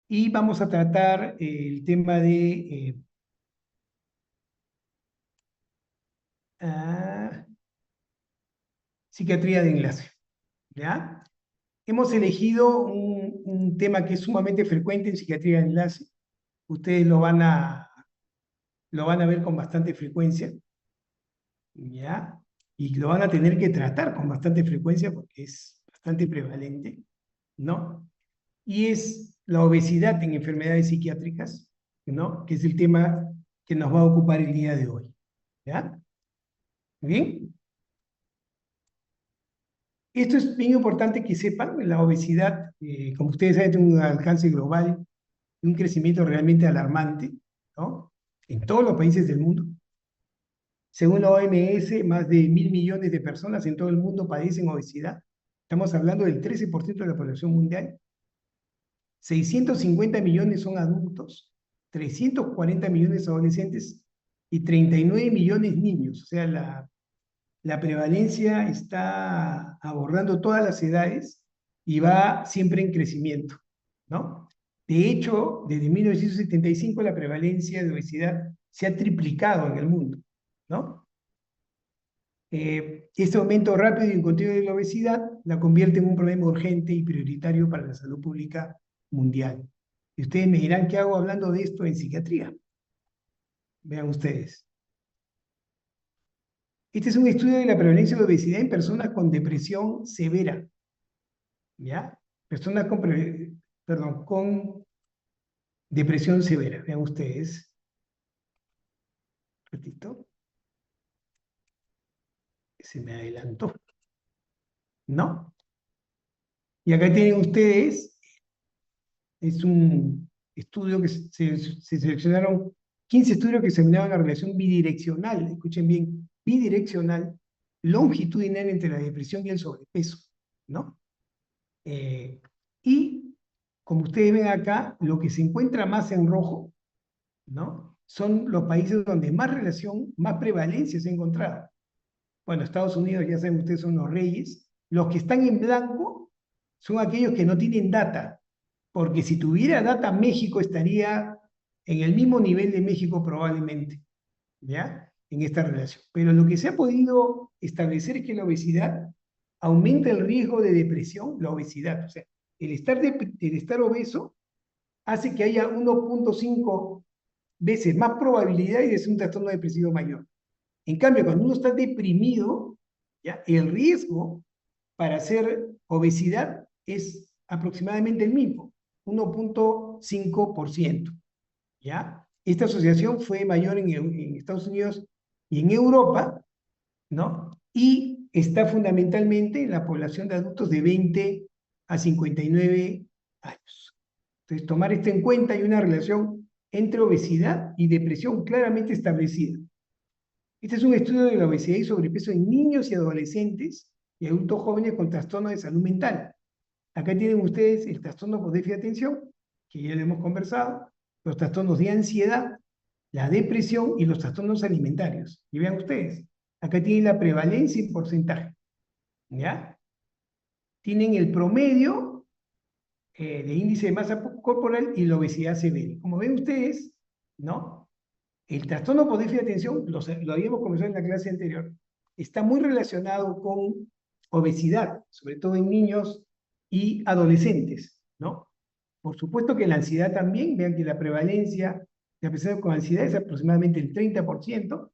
y vamos a tratar el tema de ah, psiquiatría de enlace, ¿ya? Hemos elegido un tema que es sumamente frecuente en psiquiatría de enlace. Ustedes lo van a ver con bastante frecuencia, ¿ya? Y lo van a tener que tratar con bastante frecuencia porque es bastante prevalente, ¿no? Y es la obesidad en enfermedades psiquiátricas, ¿no? Que es el tema que nos va a ocupar el día de hoy, ¿ya? ¿Bien? Esto es bien importante que sepan, la obesidad, como ustedes saben, tiene un alcance global y un crecimiento realmente alarmante, ¿no? En todos los países del mundo. Según la OMS, más de 1.000 millones de personas en todo el mundo padecen obesidad. Estamos hablando del 13% de la población mundial. 650 millones son adultos, 340 millones adolescentes y 39 millones niños. O sea, la prevalencia está abordando todas las edades y va siempre en crecimiento, ¿no? De hecho, desde 1975 la prevalencia de obesidad se ha triplicado en el mundo, ¿no? Este aumento rápido y continuo de la obesidad la convierte en un problema urgente y prioritario para la salud pública mundial. Y ustedes me dirán, ¿qué hago hablando de esto en psiquiatría? Vean ustedes. Este es un estudio de la prevalencia de obesidad en personas con depresión severa, ¿ya? Personas con, perdón, con depresión severa. Vean ustedes. Un ratito. Se me adelantó. ¿No? Y acá tienen ustedes, es un estudio que se seleccionaron 15 estudios que examinaban la relación bidireccional, escuchen bien, bidireccional, longitudinal entre la depresión y el sobrepeso, ¿no? Eh, y como ustedes ven acá, lo que se encuentra más en rojo, ¿no? Son los países donde más relación, más prevalencia se ha encontrado. Bueno, Estados Unidos, ya saben ustedes, son los reyes. Los que están en blanco son aquellos que no tienen data, porque si tuviera data, México estaría en el mismo nivel de México probablemente, ¿ya? En esta relación. Pero lo que se ha podido establecer es que la obesidad aumenta el riesgo de depresión, la obesidad. O sea, el estar obeso hace que haya 1.5 veces más probabilidades de ser un trastorno depresivo mayor. En cambio, cuando uno está deprimido, ¿ya? El riesgo para hacer obesidad es aproximadamente el mismo, 1.5%, ¿ya? Esta asociación fue mayor en Estados Unidos y en Europa, ¿no? Y está fundamentalmente en la población de adultos de 20 a 59 años. Entonces, tomar esto en cuenta, hay una relación entre obesidad y depresión claramente establecida. Este es un estudio de la obesidad y sobrepeso en niños y adolescentes y adultos jóvenes con trastornos de salud mental. Acá tienen ustedes el trastorno por déficit de atención, que ya lo hemos conversado, los trastornos de ansiedad, la depresión y los trastornos alimentarios. Y vean ustedes, acá tienen la prevalencia en porcentaje, ¿ya? Tienen el promedio de índice de masa corporal y la obesidad severa. Como ven ustedes, ¿no? El trastorno por déficit de atención, lo habíamos conversado en la clase anterior, está muy relacionado con obesidad, sobre todo en niños y adolescentes, ¿no? Por supuesto que la ansiedad también, vean que la prevalencia de personas con ansiedad es aproximadamente el 30%,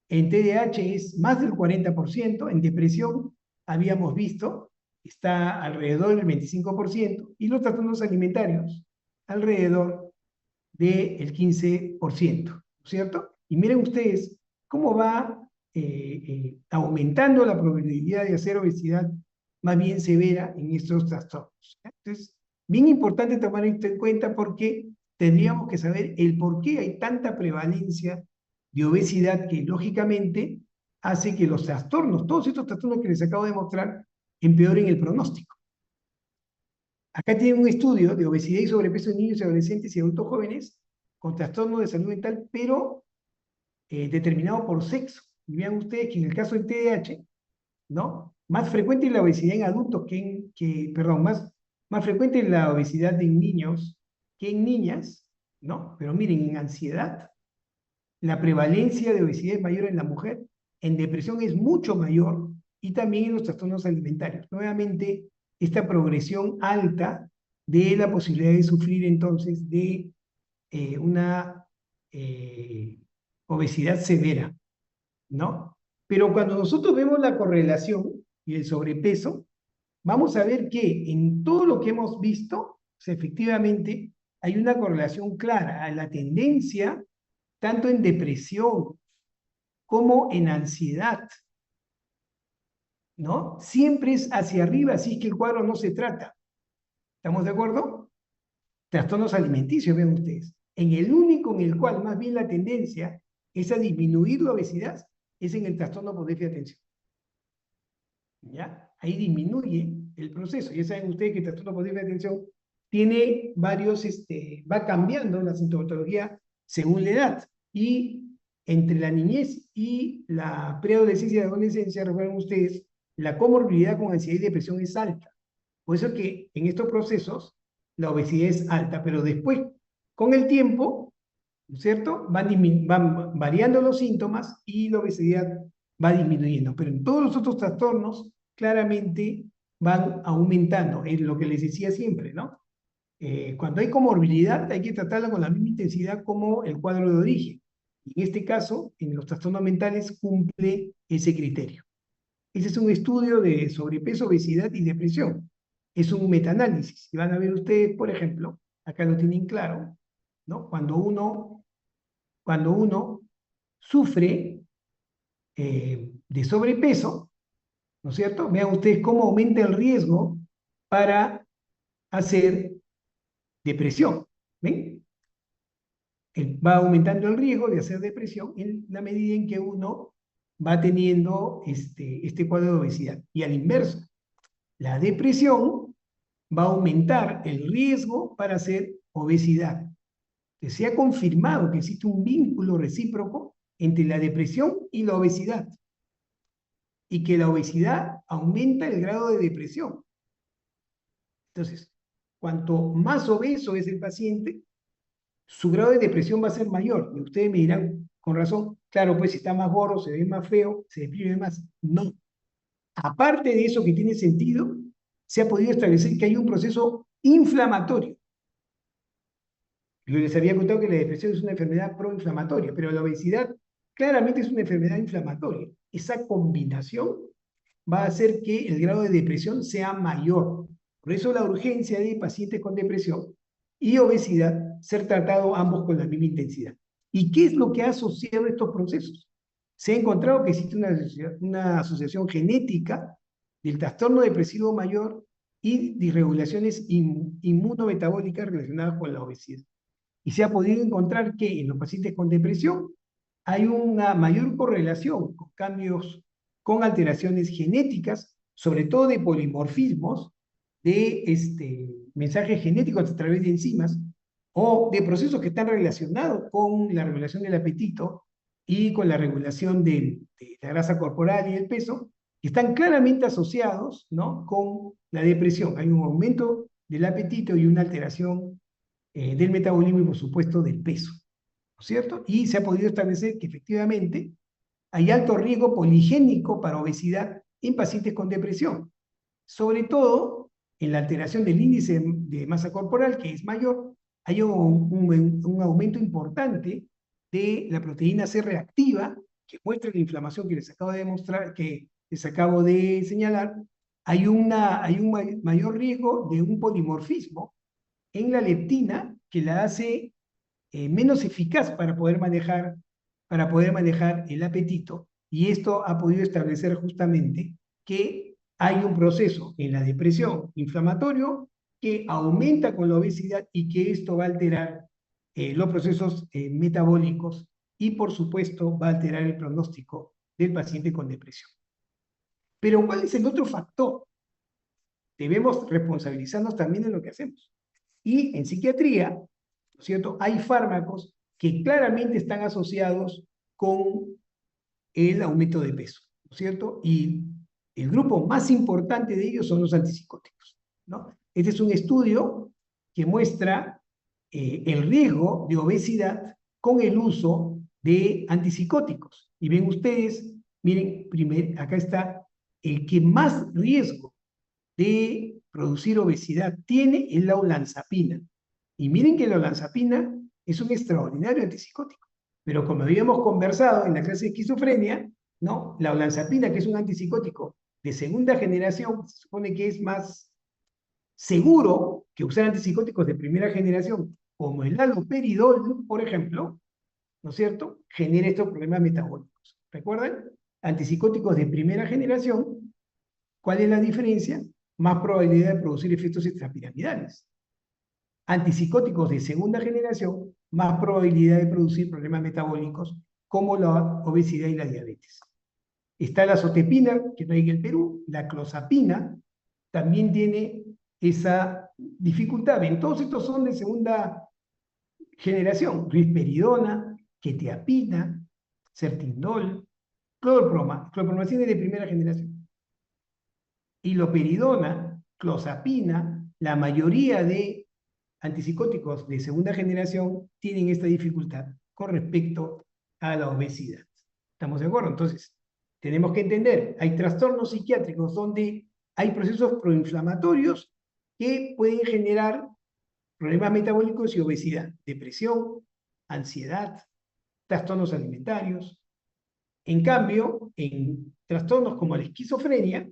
en TDAH es más del 40%, en depresión habíamos visto, está alrededor del 25%, y los trastornos alimentarios alrededor del 15%, ¿cierto? Y miren ustedes cómo va aumentando la probabilidad de hacer obesidad más bien severa en estos trastornos. Entonces, bien importante tomar esto en cuenta porque tendríamos que saber el por qué hay tanta prevalencia de obesidad que lógicamente hace que los trastornos, todos estos trastornos que les acabo de mostrar, empeoren el pronóstico. Acá tienen un estudio de obesidad y sobrepeso en niños y adolescentes y adultos jóvenes con trastornos de salud mental, pero determinado por sexo. Y vean ustedes que en el caso del TDAH, ¿no? Más frecuente es la obesidad en adultos perdón, más frecuente es la obesidad en niños que en niñas, ¿no? Pero miren, en ansiedad, la prevalencia de obesidad es mayor en la mujer, en depresión es mucho mayor y también en los trastornos alimentarios. Nuevamente, esta progresión alta de la posibilidad de sufrir entonces de una obesidad severa, ¿no? Pero cuando nosotros vemos la correlación y el sobrepeso, vamos a ver que en todo lo que hemos visto, o sea, efectivamente, hay una correlación clara a la tendencia, tanto en depresión como en ansiedad, ¿no? Siempre es hacia arriba, así que el cuadro no se trata. ¿Estamos de acuerdo? Trastornos alimenticios, ven ustedes. En el único en el cual más bien la tendencia es a disminuir la obesidad, es en el trastorno por déficit de atención. ¿Ya? Ahí disminuye el proceso. Ya saben ustedes que el trastorno por déficit de atención tiene varios, va cambiando la sintomatología según la edad. Y entre la niñez y la preadolescencia y adolescencia, recuerden ustedes, la comorbilidad con ansiedad y depresión es alta. Por eso es que en estos procesos la obesidad es alta, pero después, con el tiempo, ¿no es cierto? Van variando los síntomas y la obesidad va disminuyendo. Pero en todos los otros trastornos, claramente van aumentando. Es lo que les decía siempre, ¿no? Cuando hay comorbilidad, hay que tratarla con la misma intensidad como el cuadro de origen. Y en este caso, en los trastornos mentales, cumple ese criterio. Ese es un estudio de sobrepeso, obesidad y depresión. Es un metaanálisis. Y van a ver ustedes, por ejemplo, acá lo tienen claro, ¿no? Cuando uno sufre de sobrepeso, ¿no es cierto? Vean ustedes cómo aumenta el riesgo para hacer depresión. ¿Ven? Va aumentando el riesgo de hacer depresión en la medida en que uno va teniendo este cuadro de obesidad. Y al inverso, la depresión va a aumentar el riesgo para hacer obesidad. Se ha confirmado que existe un vínculo recíproco entre la depresión y la obesidad, y que la obesidad aumenta el grado de depresión. Entonces, cuanto más obeso es el paciente, su grado de depresión va a ser mayor. Y ustedes me dirán, con razón, claro, pues si está más gordo, se ve más feo, se deprime más. No. Aparte de eso que tiene sentido, se ha podido establecer que hay un proceso inflamatorio. Yo les había contado que la depresión es una enfermedad proinflamatoria, pero la obesidad claramente es una enfermedad inflamatoria. Esa combinación va a hacer que el grado de depresión sea mayor. Por eso la urgencia de pacientes con depresión y obesidad ser tratado ambos con la misma intensidad. ¿Y qué es lo que ha asociado estos procesos? Se ha encontrado que existe una asociación genética del trastorno depresivo mayor y disregulaciones inmunometabólicas relacionadas con la obesidad. Y se ha podido encontrar que en los pacientes con depresión hay una mayor correlación con cambios, con alteraciones genéticas, sobre todo de polimorfismos, de mensajes genéticos a través de enzimas o de procesos que están relacionados con la regulación del apetito y con la regulación de la grasa corporal y el peso, que están claramente asociados, ¿no?, con la depresión. Hay un aumento del apetito y una alteración del metabolismo y, por supuesto, del peso, ¿no es cierto? Y se ha podido establecer que efectivamente hay alto riesgo poligénico para obesidad en pacientes con depresión, sobre todo en la alteración del índice de masa corporal, que es mayor, hay un aumento importante de la proteína C reactiva, que muestra la inflamación que les acabo de demostrar, que les acabo de señalar. Hay un mayor riesgo de un polimorfismo en la leptina que la hace menos eficaz para poder manejar el apetito. Y esto ha podido establecer justamente que hay un proceso en la depresión inflamatorio que aumenta con la obesidad y que esto va a alterar los procesos metabólicos y, por supuesto, va a alterar el pronóstico del paciente con depresión. Pero ¿cuál es el otro factor? Debemos responsabilizarnos también de lo que hacemos. Y en psiquiatría, ¿no es cierto?, hay fármacos que claramente están asociados con el aumento de peso, ¿no es cierto? Y el grupo más importante de ellos son los antipsicóticos, ¿no? Este es un estudio que muestra el riesgo de obesidad con el uso de antipsicóticos. Y ven ustedes, miren, acá está el que más riesgo de producir obesidad tiene es la olanzapina. Y miren que la olanzapina es un extraordinario antipsicótico. Pero como habíamos conversado en la clase de esquizofrenia, ¿no? La olanzapina, que es un antipsicótico de segunda generación, se supone que es más seguro que usar antipsicóticos de primera generación, como el haloperidol, por ejemplo, ¿no es cierto?, genera estos problemas metabólicos. ¿Recuerdan? Antipsicóticos de primera generación, ¿cuál es la diferencia? Más probabilidad de producir efectos extrapiramidales. Antipsicóticos de segunda generación, más probabilidad de producir problemas metabólicos como la obesidad y la diabetes. Está la azotepina, que no hay en el Perú, la clozapina, también tiene esa dificultad. Bien, todos estos son de segunda generación: risperidona, quetiapina, sertindol, clorpromacina es de primera generación. Iloperidona, clozapina, la mayoría de antipsicóticos de segunda generación tienen esta dificultad con respecto a la obesidad. ¿Estamos de acuerdo? Entonces, tenemos que entender, hay trastornos psiquiátricos donde hay procesos proinflamatorios que pueden generar problemas metabólicos y obesidad, depresión, ansiedad, trastornos alimentarios. En cambio, en trastornos como la esquizofrenia,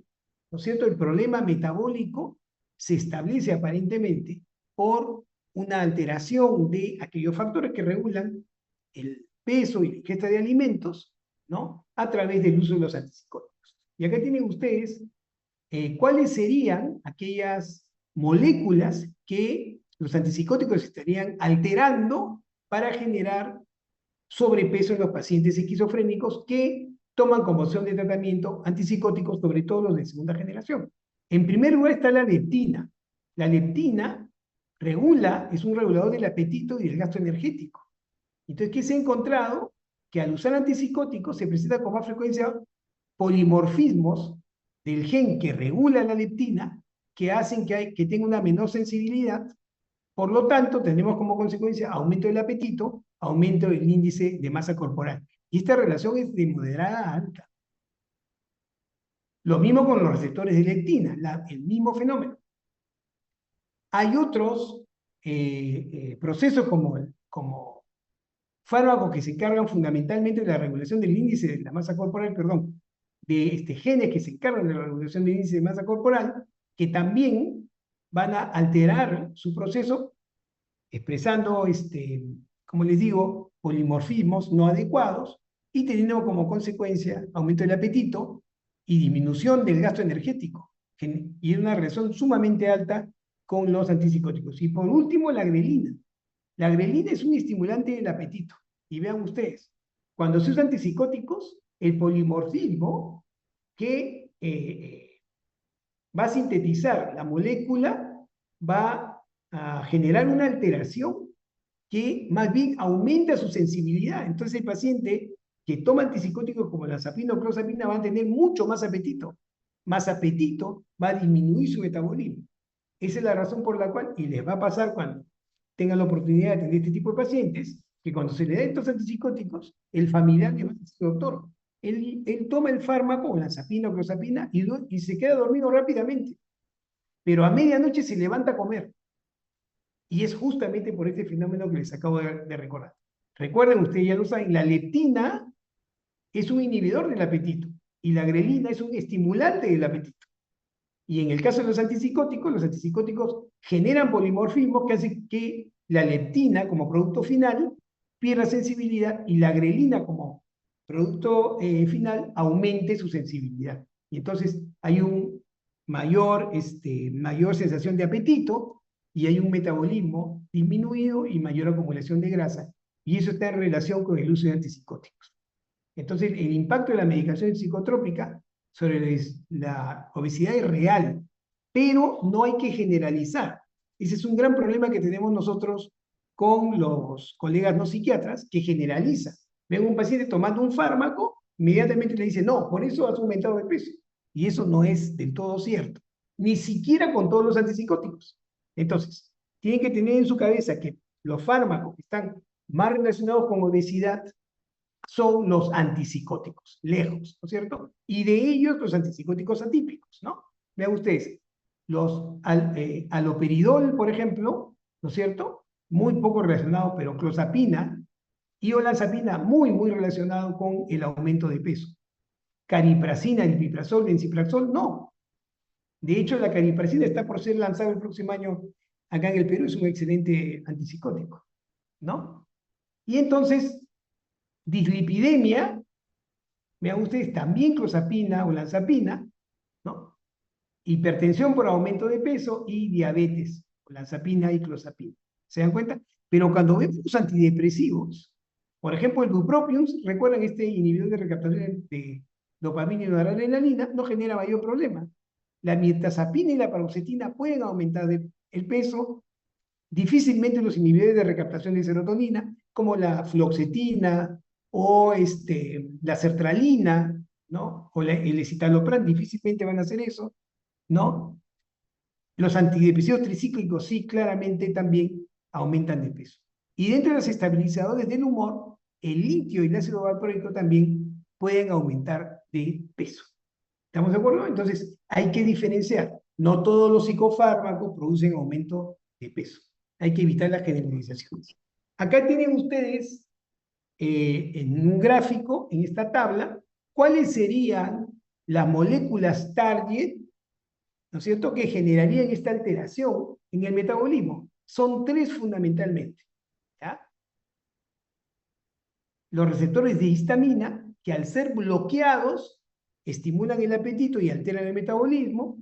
¿no es cierto?, el problema metabólico se establece aparentemente por una alteración de aquellos factores que regulan el peso y la ingesta de alimentos, ¿no?, a través del uso de los antipsicóticos. Y acá tienen ustedes cuáles serían aquellas moléculas que los antipsicóticos estarían alterando para generar sobrepeso en los pacientes esquizofrénicos que toman como opción de tratamiento antipsicóticos, sobre todo los de segunda generación. En primer lugar está la leptina. La leptina es un regulador del apetito y del gasto energético. Entonces, ¿qué se ha encontrado? Que al usar antipsicóticos se presenta con más frecuencia polimorfismos del gen que regula la leptina que hacen que tenga una menor sensibilidad. Por lo tanto, tenemos como consecuencia aumento del apetito, aumento del índice de masa corporal. Y esta relación es de moderada a alta. Lo mismo con los receptores de leptina, el mismo fenómeno. Hay otros procesos como fármacos que se encargan fundamentalmente de la regulación del índice de la masa corporal, perdón, de genes que se encargan de la regulación del índice de masa corporal, que también van a alterar su proceso expresando, como les digo, polimorfismos no adecuados y teniendo como consecuencia aumento del apetito y disminución del gasto energético, y una relación sumamente alta con los antipsicóticos. Y por último, la grelina. La grelina es un estimulante del apetito. Y vean ustedes, cuando se usan antipsicóticos, el polimorfismo que va a sintetizar la molécula va a generar una alteración que más bien aumenta su sensibilidad. Entonces el paciente que toma antipsicóticos como la lazapina o clozapina va a tener mucho más apetito. Más apetito va a disminuir su metabolismo. Esa es la razón por la cual, y les va a pasar cuando tengan la oportunidad de atender este tipo de pacientes, que cuando se le den estos antipsicóticos, el familiar le va a decir: doctor, él toma el fármaco, lazapina o clozapina, y se queda dormido rápidamente. Pero a medianoche se levanta a comer. Y es justamente por este fenómeno que les acabo de recordar. Recuerden, ustedes ya lo saben, la leptina es un inhibidor del apetito y la grelina es un estimulante del apetito. Y en el caso de los antipsicóticos generan polimorfismos que hacen que la leptina como producto final pierda sensibilidad y la grelina como producto final aumente su sensibilidad. Y entonces hay un mayor sensación de apetito y hay un metabolismo disminuido y mayor acumulación de grasa. Y eso está en relación con el uso de antipsicóticos. Entonces, el impacto de la medicación psicotrópica sobre la obesidad es real, pero no hay que generalizar. Ese es un gran problema que tenemos nosotros con los colegas no psiquiatras, que generalizan. Ven un paciente tomando un fármaco, inmediatamente le dicen: no, por eso has aumentado de peso. Y eso no es del todo cierto, ni siquiera con todos los antipsicóticos. Entonces, tienen que tener en su cabeza que los fármacos que están más relacionados con obesidad son los antipsicóticos, lejos, ¿no es cierto? Y de ellos los antipsicóticos atípicos, ¿no? Vean ustedes, aloperidol, por ejemplo, ¿no es cierto? Muy poco relacionado, pero clozapina y olanzapina muy relacionado con el aumento de peso. Cariprazina, aripiprazol, ensiprasol, no. De hecho, la cariprazina está por ser lanzada el próximo año acá en el Perú, es un excelente antipsicótico, ¿no? Y entonces, dislipidemia, vean ustedes, también clozapina o olanzapina, ¿no? Hipertensión por aumento de peso y diabetes, olanzapina y clozapina. ¿Se dan cuenta? Pero cuando vemos los antidepresivos, por ejemplo, el bupropion, recuerdan este inhibidor de recaptación de dopamina y noradrenalina, no genera mayor problema. La mirtazapina y la paroxetina pueden aumentar el peso, difícilmente los inhibidores de recaptación de serotonina, como la fluoxetina o la sertralina, ¿no? O el escitalopram, difícilmente van a hacer eso, ¿no? Los antidepresivos tricíclicos sí, claramente también aumentan de peso. Y dentro de los estabilizadores del humor, el litio y el ácido valproico también pueden aumentar de peso. ¿Estamos de acuerdo? Entonces, hay que diferenciar. No todos los psicofármacos producen aumento de peso. Hay que evitar las generalizaciones. Acá tienen ustedes en un gráfico, en esta tabla, cuáles serían las moléculas target, ¿no es cierto?, que generarían esta alteración en el metabolismo. Son tres fundamentalmente, ¿ya? Los receptores de histamina, que al ser bloqueados, estimulan el apetito y alteran el metabolismo.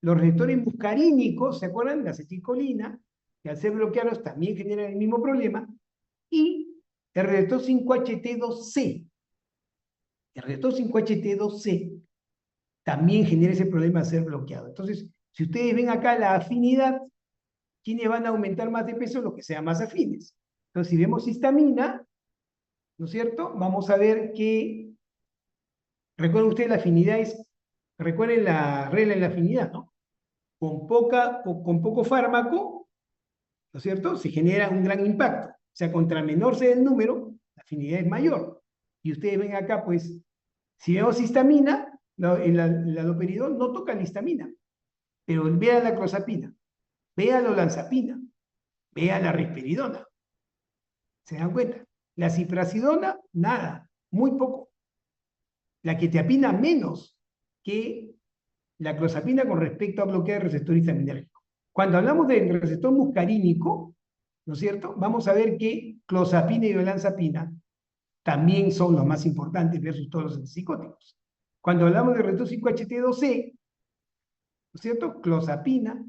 Los receptores muscarínicos, ¿se acuerdan? La acetilcolina, que al ser bloqueados también generan el mismo problema. Y el receptor 5-HT2C. El receptor 5-HT2C también genera ese problema de ser bloqueado. Entonces, si ustedes ven acá la afinidad, ¿quiénes van a aumentar más de peso? Los que sean más afines. Entonces, si vemos histamina, ¿no es cierto? Vamos a ver que, recuerden ustedes, la afinidad es, recuerden la regla de la afinidad, ¿no? Con poco fármaco, ¿no es cierto?, se genera un gran impacto. O sea, contra menor sea el número, la afinidad es mayor. Y ustedes ven acá, pues, si vemos histamina, el aloperidol no toca la histamina, pero vean la clozapina, vean la olanzapina, vean la risperidona. ¿Se dan cuenta? La ciprasidona, nada, muy poco. La quetiapina, menos que la clozapina con respecto a bloquear el receptor histaminérgico. Cuando hablamos del receptor muscarínico, ¿no es cierto?, vamos a ver que clozapina y olanzapina también son los más importantes versus todos los antipsicóticos. Cuando hablamos del receptor 5-HT2C, ¿no es cierto?, clozapina,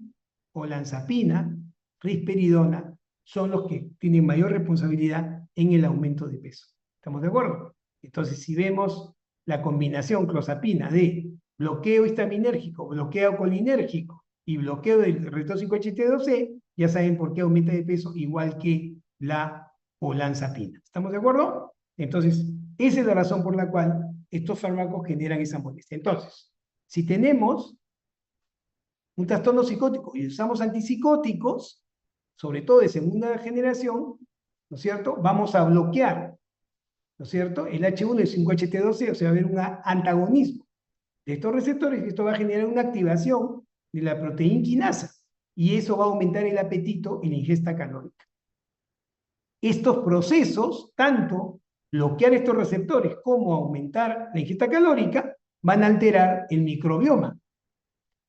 olanzapina, risperidona son los que tienen mayor responsabilidad en el aumento de peso. ¿Estamos de acuerdo? Entonces, si vemos la combinación clozapina de bloqueo histaminérgico, bloqueo colinérgico y bloqueo del receptor 5-HT2C, ya saben por qué aumenta de peso igual que la olanzapina. ¿Estamos de acuerdo? Entonces, esa es la razón por la cual estos fármacos generan esa molestia. Entonces, si tenemos un trastorno psicótico y usamos antipsicóticos, sobre todo de segunda generación, ¿no es cierto?, vamos a bloquear, ¿no es cierto?, el H1 y el 5-HT12, o sea, va a haber un antagonismo de estos receptores y esto va a generar una activación de la proteína quinasa y eso va a aumentar el apetito y la ingesta calórica. Estos procesos, tanto bloquear estos receptores como aumentar la ingesta calórica, van a alterar el microbioma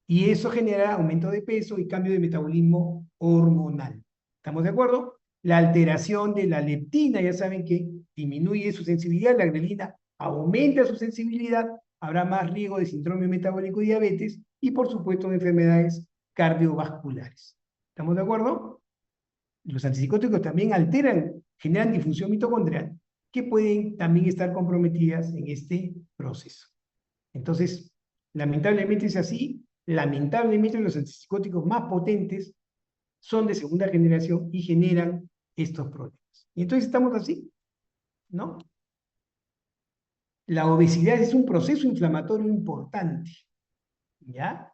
y eso genera aumento de peso y cambio de metabolismo hormonal. ¿Estamos de acuerdo? La alteración de la leptina, ya saben que disminuye su sensibilidad, la grelina aumenta su sensibilidad, habrá más riesgo de síndrome metabólico y diabetes y por supuesto de enfermedades cardiovasculares. ¿Estamos de acuerdo? Los antipsicóticos también alteran, generan disfunción mitocondrial, que pueden también estar comprometidas en este proceso. Entonces, lamentablemente es así. Lamentablemente los antipsicóticos más potentes son de segunda generación y generan estos problemas. Y entonces estamos así, ¿no? La obesidad es un proceso inflamatorio importante, ¿ya?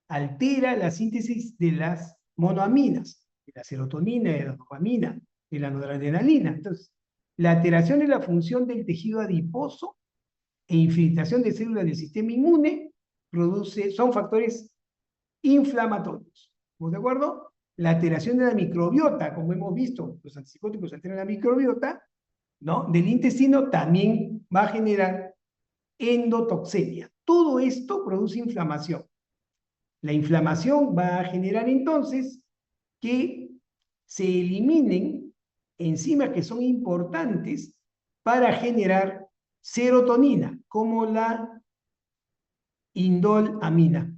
Altera la síntesis de las monoaminas, de la serotonina y de la dopamina, de la noradrenalina. Entonces, la alteración de la función del tejido adiposo e infiltración de células del sistema inmune son factores inflamatorios. ¿Estamos de acuerdo? La alteración de la microbiota, como hemos visto, los antipsicóticos alteran la microbiota, ¿no?, del intestino, también va a generar endotoxemia. Todo esto produce inflamación. La inflamación va a generar entonces que se eliminen enzimas que son importantes para generar serotonina, como la indolamina.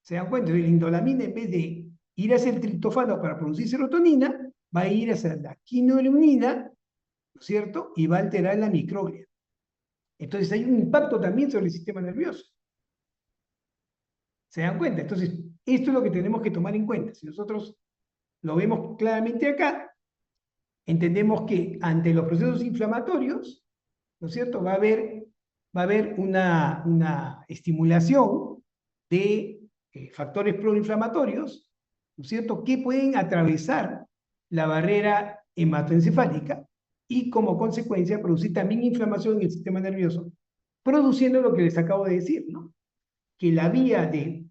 ¿Se dan cuenta? La indolamina, en vez de ir hacia el triptofano para producir serotonina, va a ir hacia la quinolinina, ¿no es cierto? Y va a alterar la microglia. Entonces hay un impacto también sobre el sistema nervioso. ¿Se dan cuenta? Entonces, esto es lo que tenemos que tomar en cuenta. Si nosotros lo vemos claramente acá, entendemos que ante los procesos inflamatorios, ¿no es cierto?, va a haber una estimulación de factores proinflamatorios, ¿no es cierto?, que pueden atravesar la barrera hematoencefálica y como consecuencia producir también inflamación en el sistema nervioso, produciendo lo que les acabo de decir, ¿no?, que la vía de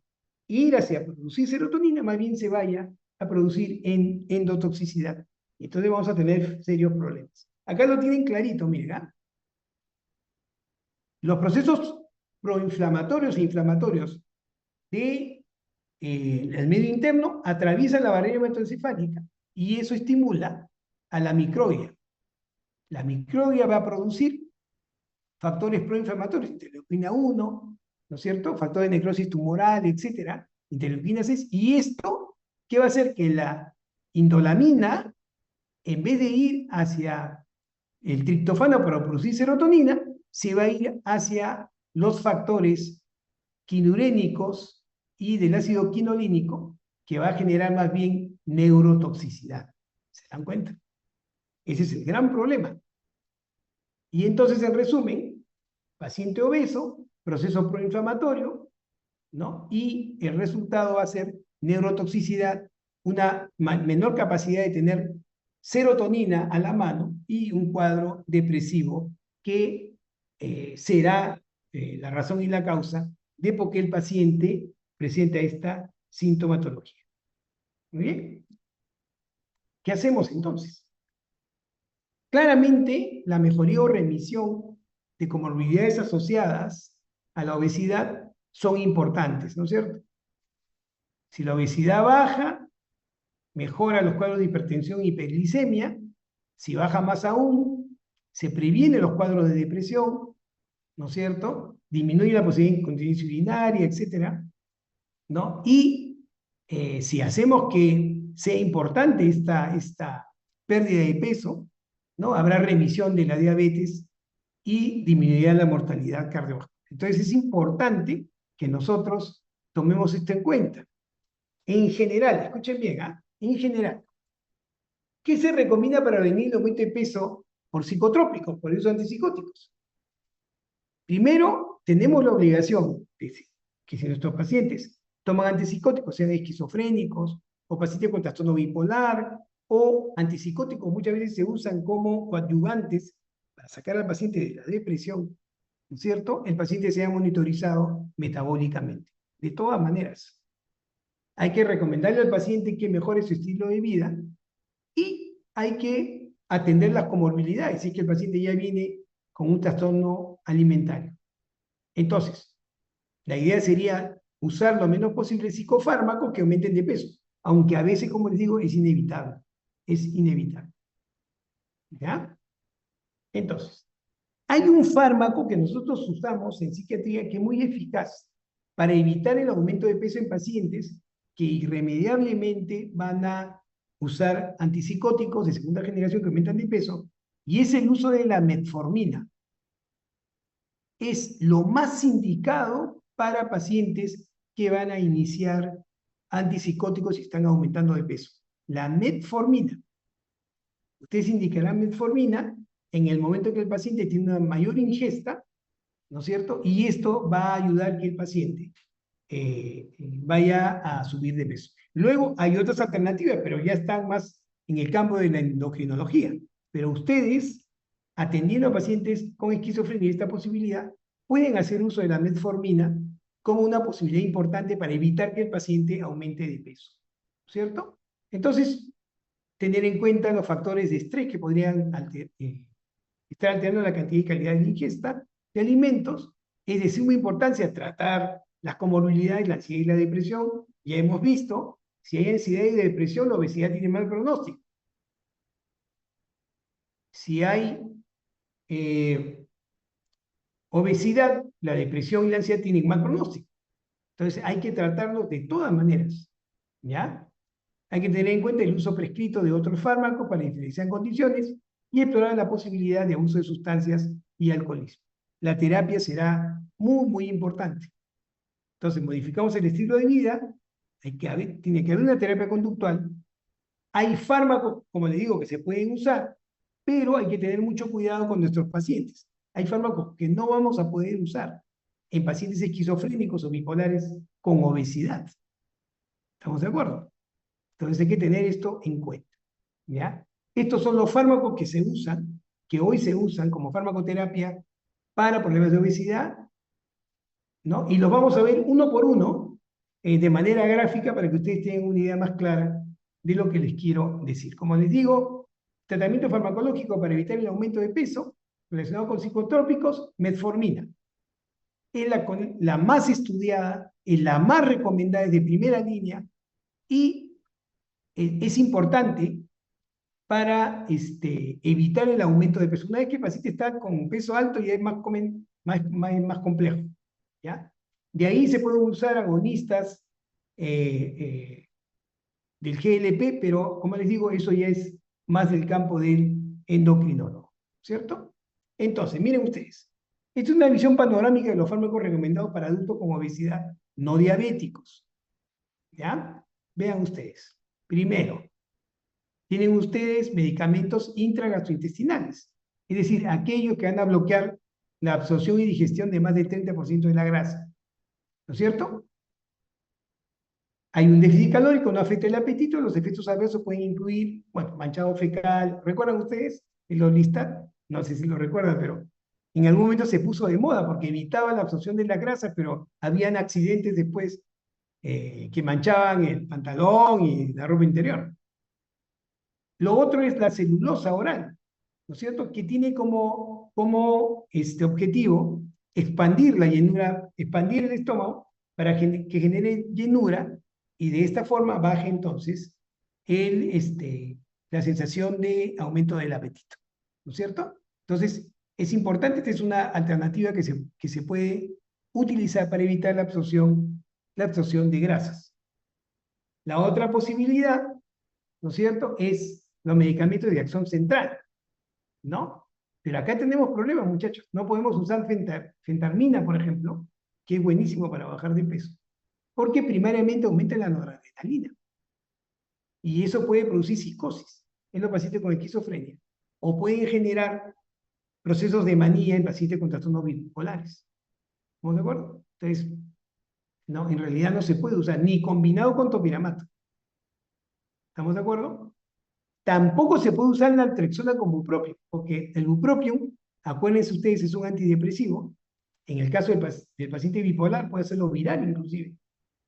ir hacia producir serotonina más bien se vaya a producir en endotoxicidad. Entonces vamos a tener serios problemas. Acá lo tienen clarito, miren. Los procesos proinflamatorios e inflamatorios del medio interno atraviesan la barrera hematoencefálica y eso estimula a la microglia. La microglia va a producir factores proinflamatorios, interleuquina 1, ¿no es cierto?, factor de necrosis tumoral, etcétera, interleuquina 6, y esto, ¿qué va a hacer? Que la indolamina, en vez de ir hacia el triptofano para producir serotonina, se va a ir hacia los factores quinurénicos y del ácido quinolínico, que va a generar más bien neurotoxicidad. ¿Se dan cuenta? Ese es el gran problema. Y entonces, en resumen, paciente obeso, proceso proinflamatorio, ¿no? Y el resultado va a ser neurotoxicidad, una menor capacidad de tener serotonina a la mano y un cuadro depresivo que será la razón y la causa de por qué el paciente presenta esta sintomatología. ¿Muy bien? ¿Qué hacemos entonces? Claramente, la mejoría o remisión de comorbilidades asociadas a la obesidad son importantes, ¿no es cierto? Si la obesidad baja, mejora los cuadros de hipertensión y hiperglicemia. Si baja más aún, se previene los cuadros de depresión, ¿no es cierto? Disminuye la posibilidad de incontinencia urinaria, etcétera, ¿no? Y si hacemos que sea importante esta pérdida de peso, ¿no?, habrá remisión de la diabetes y disminuirá la mortalidad cardiovascular. Entonces es importante que nosotros tomemos esto en cuenta. En general, escuchen bien, en general, ¿qué se recomienda para prevenir el aumento de peso por psicotrópicos, por el uso de antipsicóticos? Primero, tenemos la obligación de que si nuestros pacientes toman antipsicóticos, sean esquizofrénicos o pacientes con trastorno bipolar o antipsicóticos, muchas veces se usan como coadyuvantes para sacar al paciente de la depresión, ¿no es cierto?, el paciente sea monitorizado metabólicamente. De todas maneras, hay que recomendarle al paciente que mejore su estilo de vida y hay que atender las comorbilidades, si es que el paciente ya viene con un trastorno alimentario. Entonces, la idea sería usar lo menos posible psicofármacos que aumenten de peso, aunque a veces, como les digo, es inevitable. Es inevitable. ¿Ya? Entonces, hay un fármaco que nosotros usamos en psiquiatría que es muy eficaz para evitar el aumento de peso en pacientes que irremediablemente van a usar antipsicóticos de segunda generación que aumentan de peso, y es el uso de la metformina. Es lo más indicado para pacientes que van a iniciar antipsicóticos y están aumentando de peso. La metformina. Ustedes indicarán metformina en el momento que el paciente tiene una mayor ingesta, ¿no es cierto? Y esto va a ayudar a que el paciente vaya a subir de peso. Luego hay otras alternativas, pero ya están más en el campo de la endocrinología. Pero ustedes, atendiendo a pacientes con esquizofrenia y esta posibilidad, pueden hacer uso de la metformina como una posibilidad importante para evitar que el paciente aumente de peso, ¿cierto? Entonces, tener en cuenta los factores de estrés que podrían estar alterando la cantidad y calidad de la ingesta de alimentos. Es de suma importancia tratar las comorbilidades, la ansiedad y la depresión. Ya hemos visto, si hay ansiedad y depresión, la obesidad tiene mal pronóstico. Si hay obesidad, la depresión y la ansiedad tienen mal pronóstico. Entonces hay que tratarlos de todas maneras, ¿ya? Hay que tener en cuenta el uso prescrito de otros fármacos para diferenciar condiciones y explorar la posibilidad de uso de sustancias y alcoholismo. La terapia será muy, muy importante. Entonces, modificamos el estilo de vida, tiene que haber una terapia conductual. Hay fármacos, como le digo, que se pueden usar, pero hay que tener mucho cuidado con nuestros pacientes. Hay fármacos que no vamos a poder usar en pacientes esquizofrénicos o bipolares con obesidad. ¿Estamos de acuerdo? Entonces hay que tener esto en cuenta, ¿ya? Estos son los fármacos que se usan, que hoy se usan como farmacoterapia para problemas de obesidad, ¿no? Y los vamos a ver uno por uno, de manera gráfica, para que ustedes tengan una idea más clara de lo que les quiero decir. Como les digo, tratamiento farmacológico para evitar el aumento de peso, relacionado con psicotrópicos, metformina. Es la más estudiada, es la más recomendada, es de primera línea, y es importante para evitar el aumento de peso. Una vez que el paciente está con peso alto, ya es más complejo, ¿ya? De ahí se pueden usar agonistas del GLP, pero como les digo, eso ya es más del campo del endocrinólogo, ¿cierto? Entonces, miren ustedes, esta es una visión panorámica de los fármacos recomendados para adultos con obesidad no diabéticos, ¿ya? Vean ustedes. Primero, tienen ustedes medicamentos intragastrointestinales, es decir, aquellos que van a bloquear la absorción y digestión de más del 30% de la grasa, ¿no es cierto? Hay un déficit calórico, no afecta el apetito, los efectos adversos pueden incluir, bueno, manchado fecal. ¿Recuerdan ustedes el Orlistat? No sé si lo recuerdan, pero en algún momento se puso de moda porque evitaba la absorción de la grasa, pero habían accidentes después que manchaban el pantalón y la ropa interior. Lo otro es la celulosa oral, ¿no es cierto? Que tiene como objetivo expandir la llenura, expandir el estómago para que genere llenura y de esta forma baje entonces la sensación de aumento del apetito, ¿no es cierto? Entonces, es importante, esta es una alternativa que se puede utilizar para evitar la absorción de grasas. La otra posibilidad, ¿no es cierto?, es los medicamentos de acción central, ¿no? Pero acá tenemos problemas, muchachos. No podemos usar fentarmina, por ejemplo, que es buenísimo para bajar de peso, porque primariamente aumenta la noradrenalina. Y eso puede producir psicosis en los pacientes con esquizofrenia. O pueden generar procesos de manía en pacientes con trastornos bipolares. ¿Estamos de acuerdo? Entonces, no, en realidad no se puede usar ni combinado con topiramato. ¿Estamos de acuerdo? Tampoco se puede usar naltrexona con bupropión, porque el bupropión, acuérdense ustedes, es un antidepresivo. En el caso del paciente bipolar puede hacerlo viral inclusive.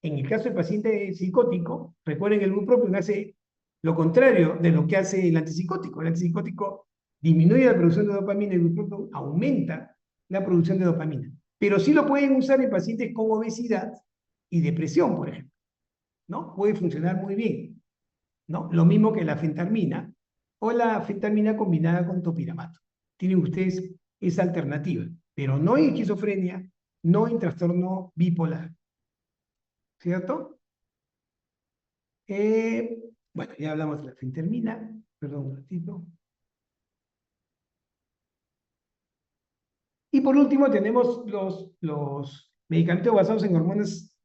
En el caso del paciente psicótico, recuerden que el bupropión hace lo contrario de lo que hace el antipsicótico. El antipsicótico disminuye la producción de dopamina y el bupropión aumenta la producción de dopamina. Pero sí lo pueden usar en pacientes con obesidad y depresión, por ejemplo, ¿no? Puede funcionar muy bien, ¿no? Lo mismo que la fentarmina o la fentarmina combinada con topiramato. Tienen ustedes esa alternativa, pero no en esquizofrenia, no en trastorno bipolar, ¿cierto? Bueno, ya hablamos de la fentermina, perdón un ratito. Y por último tenemos los medicamentos basados en hormonas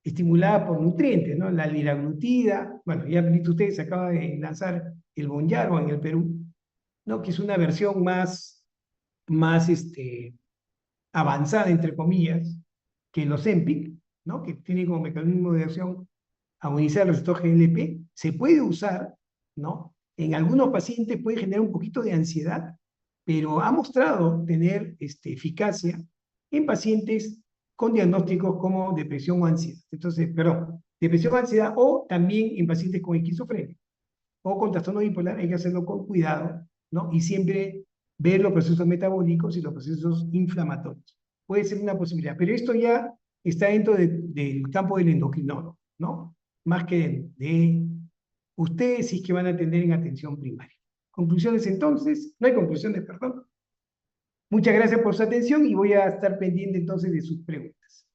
estimuladas por nutrientes, ¿no? La liraglutida, bueno, ya han visto ustedes, se acaba de lanzar el Bonjaro en el Perú, ¿no? Que es una versión más avanzada, entre comillas, que los Ozempic, ¿no? Que tiene como mecanismo de acción agonizar el receptor GLP, se puede usar, ¿no? en algunos pacientes puede generar un poquito de ansiedad, pero ha mostrado tener eficacia en pacientes con diagnósticos como depresión o ansiedad. Entonces, perdón, depresión o ansiedad o también en pacientes con esquizofrenia o con trastorno bipolar hay que hacerlo con cuidado, ¿no? Y siempre ver los procesos metabólicos y los procesos inflamatorios. Puede ser una posibilidad, pero esto ya está dentro del campo del endocrinólogo, ¿no? Más que de ustedes sí que van a atender en atención primaria. Conclusiones entonces, no hay conclusiones, perdón. Muchas gracias por su atención y voy a estar pendiente entonces de sus preguntas.